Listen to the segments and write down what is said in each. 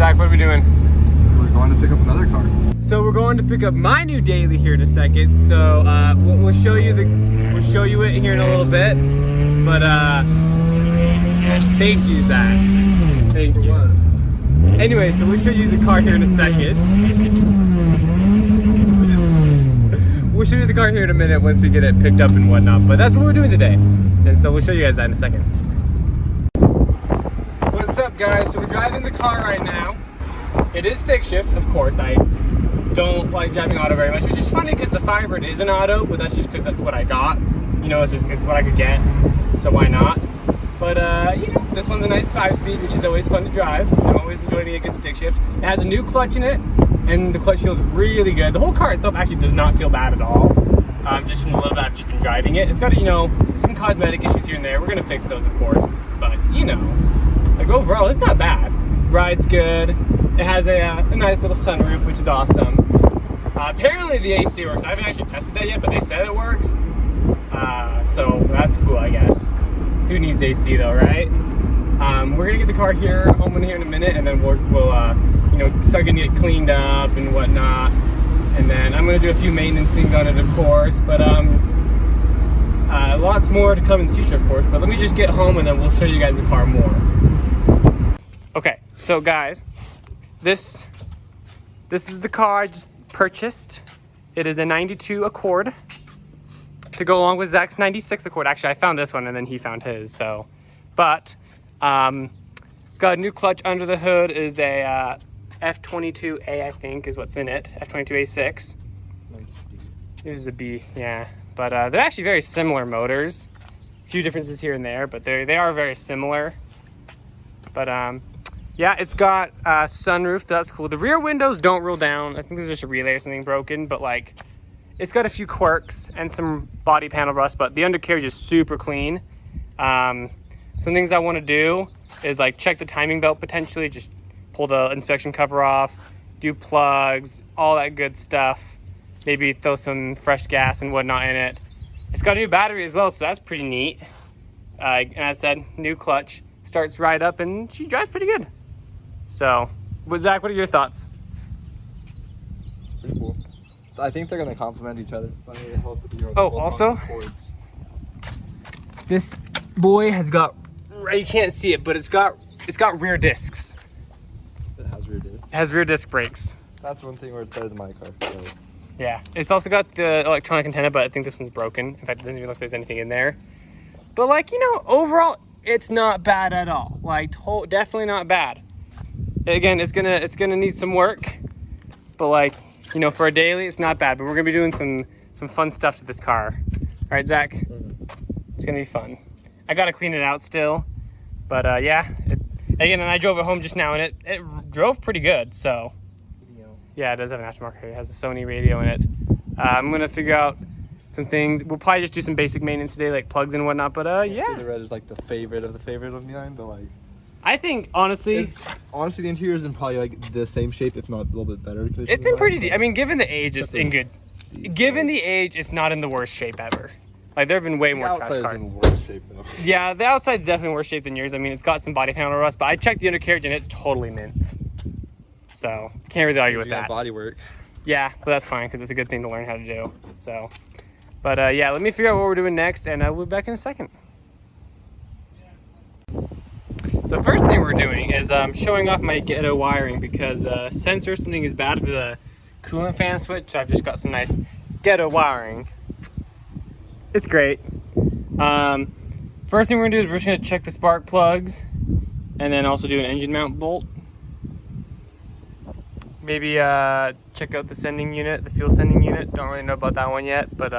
Zach, what are we doing? We're going to pick up another car. So we're going to pick up my new daily here in a second. So we'll show you it here in a little bit. But thank you, Zach. Thank you. Anyway, so we'll show you the car here in a second. We'll show you the car here in a minute once we get it picked up and whatnot. But that's what we're doing today. And so we'll show you guys that in a second. What's up, guys? So we're driving the car right now. It is stick shift, of course. I don't like driving auto very much, which is funny because the Firebird is an auto, but that's just because that's what I got. You know, it's what I could get, so why not? But you know, this one's a nice 5-speed, which is always fun to drive. I always enjoy being a good stick shift. It has a new clutch in it, and the clutch feels really good. The whole car itself actually does not feel bad at all. Just from a little bit I've just been driving it. It's got, you know, some cosmetic issues here and there. We're gonna fix those, of course. But you know, like overall, it's not bad. Ride's good. It has a nice little sunroof, which is awesome. Apparently the AC works. I haven't actually tested that yet, but they said it works. So that's cool, I guess. Who needs AC though, right? We're gonna get the car home in here in a minute, and then we'll you know, start getting it cleaned up and whatnot. And then I'm gonna do a few maintenance things on it, of course. But lots more to come in the future, of course. But let me just get home, and then we'll show you guys the car more. Okay, so guys, this is the car I just purchased. It is a 92 Accord to go along with Zach's 96 Accord. Actually, I found this one and then he found his. So, but it's got a new clutch under the hood. It is a F22A, I think, is what's in it. F22A6. This is a B, yeah. But they're actually very similar motors. A few differences here and there, but they are very similar. But yeah, it's got a sunroof. That's cool. The rear windows don't roll down. I think there's just a relay or something broken, but like, it's got a few quirks and some body panel rust, but the undercarriage is super clean. Some things I want to do is like check the timing belt potentially, just pull the inspection cover off, do plugs, all that good stuff. Maybe throw some fresh gas and whatnot in it. It's got a new battery as well, so that's pretty neat. And as I said, new clutch. Starts right up, and she drives pretty good. So, Zach, what are your thoughts? It's pretty cool. I think they're gonna complement each other. Oh, also, this boy has got, you can't see it, but it's got rear discs. It has rear discs. It has rear disc brakes. That's one thing where it's better than my car. So. Yeah, it's also got the electronic antenna, but I think this one's broken. In fact, it doesn't even look like there's anything in there. But like, you know, overall, it's not bad at all. Like, definitely not bad. Again, it's gonna need some work, but like, you know, for a daily, it's not bad. But we're gonna be doing some fun stuff to this car. All right, Zach? Mm-hmm. It's gonna be fun. I gotta clean it out still, but yeah. Again, and I drove it home just now, and it drove pretty good. So yeah, it does have an aftermarket. It has a Sony radio in it. I'm gonna figure out some things. We'll probably just do some basic maintenance today, like plugs and whatnot, but yeah. The red is like the favorite of mine, but like, I think honestly the interior is in probably like the same shape, if not a little bit better. It's in pretty I mean, given the age, it's in good. Given the age, it's not in the worst shape ever. Like, there have been way more trash cars. The outside is in worse shape though. Yeah, the outside's definitely in worse shape than yours. I mean, it's got some body panel rust, but I checked the undercarriage and it's totally mint. So can't really argue with that. Body work. Yeah, but that's fine because it's a good thing to learn how to do. So. But yeah, let me figure out what we're doing next, and we'll be back in a second. So first thing we're doing is showing off my ghetto wiring, because sensor something is bad with the coolant fan switch. I've just got some nice ghetto wiring. It's great. First thing we're gonna do is we're just gonna check the spark plugs, and then also do an engine mount bolt. Maybe check out the sending unit, the fuel sending unit. Don't really know about that one yet, but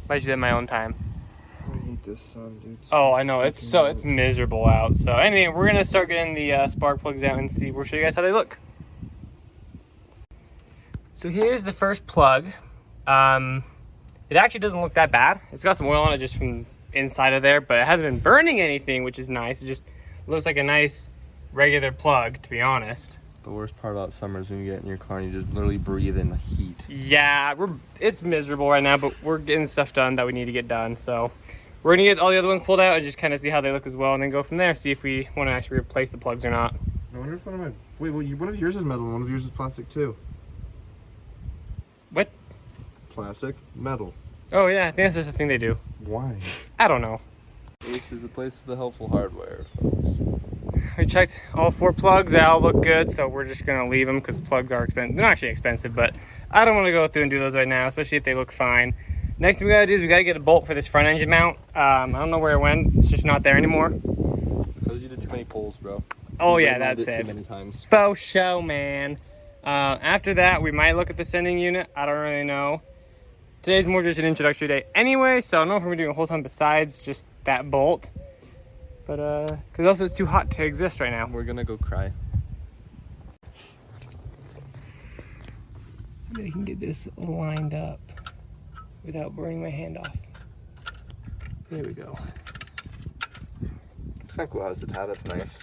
might do that in my own time. I hate this sun, dude. Oh, I know, it's miserable out. So anyway, we're gonna start getting the spark plugs out and see. We'll show you guys how they look. So here's the first plug. It actually doesn't look that bad. It's got some oil on it just from inside of there, but it hasn't been burning anything, which is nice. It just looks like a nice regular plug, to be honest. The worst part about summer is when you get in your car and you just literally breathe in the heat. Yeah, it's miserable right now, but we're getting stuff done that we need to get done. So we're gonna get all the other ones pulled out and just kind of see how they look as well, and then go from there. See if we want to actually replace the plugs or not. I wonder if one of my... Wait, well, one of yours is metal and one of yours is plastic too. What? Plastic, metal. Oh yeah, I think that's just a thing they do. Why? I don't know. Ace is a place for the helpful hardware, folks. We checked all 4 plugs. They all look good, so we're just gonna leave them because plugs are expensive. They're not actually expensive, but I don't want to go through and do those right now, especially if they look fine. Next thing we gotta do is we gotta get a bolt for this front engine mount. I don't know where it went. It's just not there anymore. It's because you did too many pulls, bro. Oh You yeah, rewound that's it it. too many times. Faux show, man. After that, we might look at the sending unit. I don't really know. Today's more just an introductory day anyway, so I don't know if we're doing a whole ton besides just that bolt. But, because also it's too hot to exist right now. We're gonna go cry. I can get this lined up without burning my hand off. There we go. It's kind of cool how it's the tab. That's nice.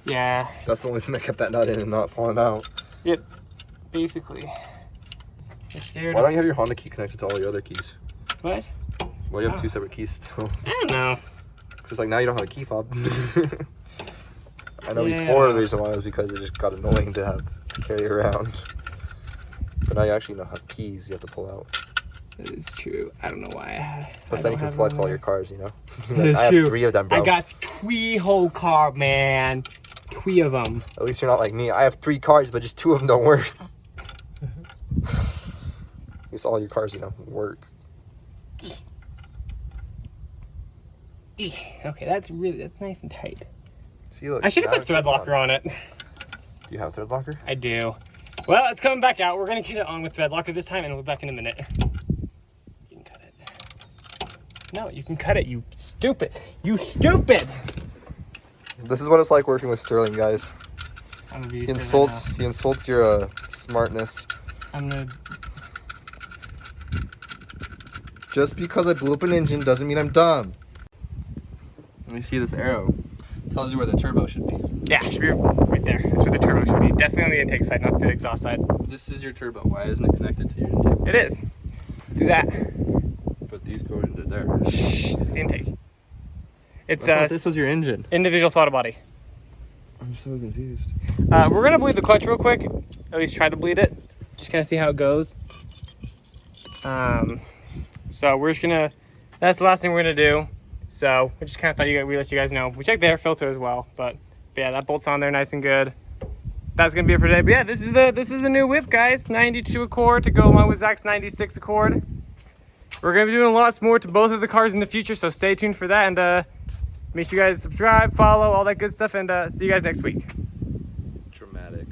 Yeah. That's the only thing that kept that nut in and not falling out. Yep. Basically. Why don't you have your Honda key connected to all your other keys? What? Why do you have 2 separate keys still? I don't know. Because like now you don't have a key fob. I know Yeah. before the reason why was because it just got annoying to have to carry around. But now you actually know have keys you have to pull out. That is true. I don't know why. Plus then you can flex all your cars, you know? That is I have true. 3 of them, bro. I got 3 whole car, man. 3 of them. At least you're not like me. I have 3 cars, but just 2 of them don't work. At least all your cars, you know, work. Okay, that's nice and tight. See, look. I should have put thread locker on it. Do you have thread locker? I do. Well, it's coming back out. We're gonna get it on with thread locker this time, and we'll be back in a minute. You can cut it. No, you can cut it. You stupid. You stupid. This is what it's like working with Sterling, guys. I'm gonna be He insults your smartness. I'm gonna. Just because I blew up an engine doesn't mean I'm dumb. Let me see this arrow. Tells you where the turbo should be. Yeah, it should be right there. That's where the turbo should be. Definitely on the intake side, not the exhaust side. This is your turbo. Why isn't it connected to your intake? It is. Do that. But these go into there. Shh. It's the intake. It's I thought this was your engine. individual throttle body. I'm so confused. We're gonna bleed the clutch real quick. At least try to bleed it. Just kind of see how it goes. So we're just gonna. That's the last thing we're gonna do. So we just kind of thought we let you guys know. We checked the air filter as well, but yeah, that bolt's on there nice and good. That's gonna be it for today. But yeah, this is the new whip, guys. 92 Accord to go along with Zach's 96 Accord. We're gonna be doing lots more to both of the cars in the future, so stay tuned for that. And make sure you guys subscribe, follow, all that good stuff, and see you guys next week. Dramatic.